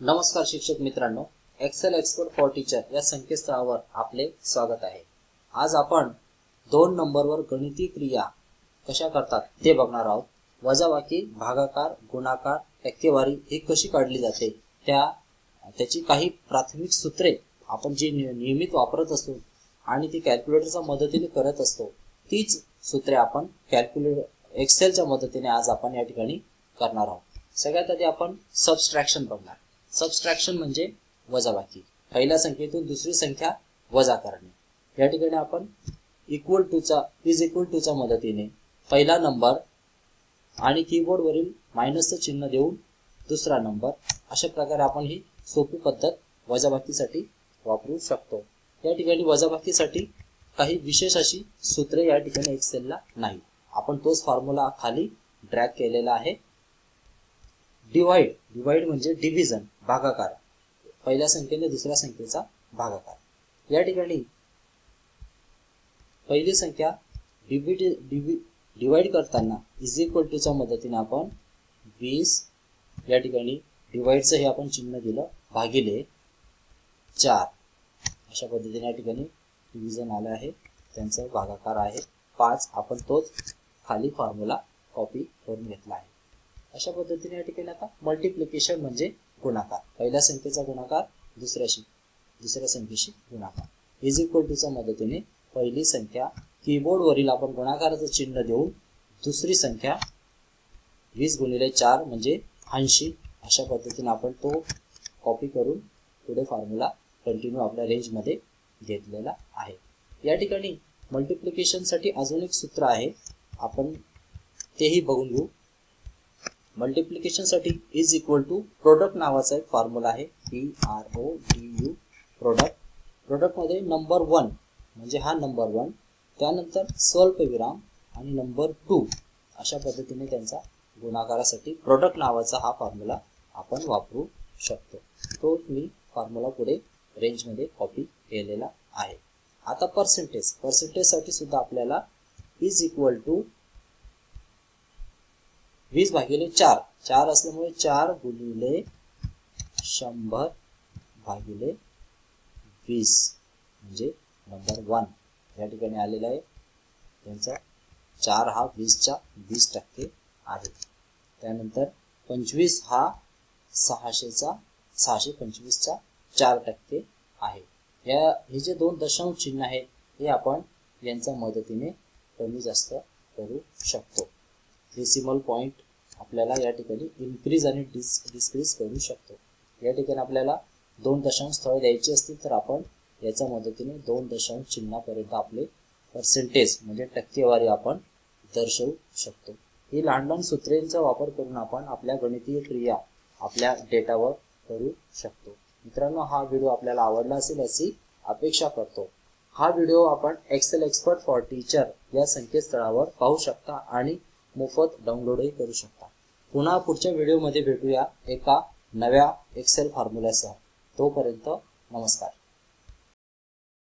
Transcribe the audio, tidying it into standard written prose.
नमस्कार शिक्षक मित्रांनो, एक्सेल एक्सपर्ट फॉर टीचर या संकेतस्थळावर आपले स्वागत आहे। आज आपण 2 नंबरवर गणितीय क्रिया कशा करतात ते बघणार आहोत। वजाबाकी, भागाकार, गुणाकार, टक्केवारी ही कशी काढली जाते त्याची काही प्राथमिक सूत्रे आपण जी नियमित वापरत असतो आणि ती कॅल्क्युलेटरच्या मदतीने करत असतो, तीच सूत्रे आपण एक्सेलच्या मदतीने आज आपण या ठिकाणी करणार आहोत। सगळ्यात आधी आपण सबट्रॅक्शन बघणार। सबट्रॅक्शन म्हणजे वजाबाकी, पहिल्या संख्येतून दुसरी संख्या वजा करणे। या ठिकाणी आपण इक्वल टू च्या मदतीने पहिला नंबर आणि कीबोर्ड वरील मायनसचं चिन्ह देऊन दुसरा नंबर, अशा प्रकारे आपण ही सोपी पद्धत वजाबाकीसाठी वापरू शकतो। या ठिकाणी वजाबाकीसाठी काही विशेष अशी सूत्रे या ठिकाणी एक्सेलला नाही, आपण तोच फॉर्म्युला खाली ड्रॅग केलेला आहे। डिवाइड म्हणजे डिव्हिजन, भागाकार, पहिल्या संख्येने दुसऱ्या संख्येचा भागाकार। या ठिकाणी पहिली संख्या डिवाइड करताना इज इक्वल टू च्या मदतीने आपण 20, या ठिकाणी डिवाइडचं हे आपण चिन्ह दिलं, भागिले 4, अशा पद्धतीने या ठिकाणी डिव्हिजन आलं आहे, त्यांचा भागाकार आहे 5। आपण तोच खाली फॉर्म्युला कॉपी करून घेतला आहे। अशा पद्धतीने या ठिकाणी आता मल्टिप्लिकेशन म्हणजे गुणाकार, पहिल्या संख्येचा गुणाकार दुसऱ्या संख्येशी गुणाकार। इज इक्वल टू च्या मदतीने पहिली संख्या कीबोर्ड वरील आपण गुणाकाराचं चिन्ह देऊन दुसरी संख्या 20 गुणिले 4 म्हणजे 80, अशा पद्धतीने आपण तो कॉपी करून पुढे फॉर्म्युला कंटिन्यू आपल्या रेंज मध्ये घेतलेला आहे। या ठिकाणी मल्टिप्लिकेशन साठी अजून एक सूत्र आहे, आपण तेही बघून घेऊ। मल्टिप्लिकेशन साठी इज इक्वल टू प्रोडक्ट नावाचा एक फॉर्म्युला आहे, PRODU, प्रोडक्ट मध्ये नंबर 1 म्हणजे हा नंबर 1, त्यानंतर स्वल्पविराम आणि नंबर 2, अशा पद्धतीने त्यांचा गुणाकारासाठी प्रोडक्ट नावाचा हा फॉर्म्युला आपण वापरू शकतो। तो मी फॉर्म्युला पुढे रेंज मध्ये कॉपी केलेला आहे। आता पर्सेंटेज साठी सुद्धा आपल्याला इज इक्वल टू 20 भागिले 4 असल्यामुळे 4 गुणिले 100 भागिले 20 म्हणजे नंबर 1 या ठिकाणी आलेला आहे। त्यांचा 4 हा 20च्या 20% आहे। त्यानंतर 25 हा 625च्या 4% आहे। हे जे 2 दशांश चिन्ह आहे हे आपण यांच्या मदतीने कमी जास्त करू शकतो। डेसिमल पॉइंट आपल्याला या ठिकाणी इन्क्रीज आणि डिक्रीज करू शकतो। या ठिकाणी आपल्याला 2 दशांश स्थळ द्यायचे असतील तर आपण याच्या मदतीने 2 दशांश चिन्हापर्यंत आपले पर्सेंटेज म्हणजे टक्केवारी आपण दर्शवू शकतो। ही लहान सूत्रेंचा वापर करून आपण आपल्या गणितीय क्रिया आपल्या डेटावर करू शकतो। मित्रांनो, हा व्हिडिओ आपल्याला आवडला असेल अशी अपेक्षा करतो। हा व्हिडिओ आपण एक्सेल एक्सपर्ट फॉर टीचर या संकेतस्थळावर पाहू शकता आणि मोफत डाउनलोडही करू शकता। पुन्हा पुढच्या व्हिडिओमध्ये भेटूया एका नव्या एक्सेल फॉर्म्युलासह। तोपर्यंत नमस्कार।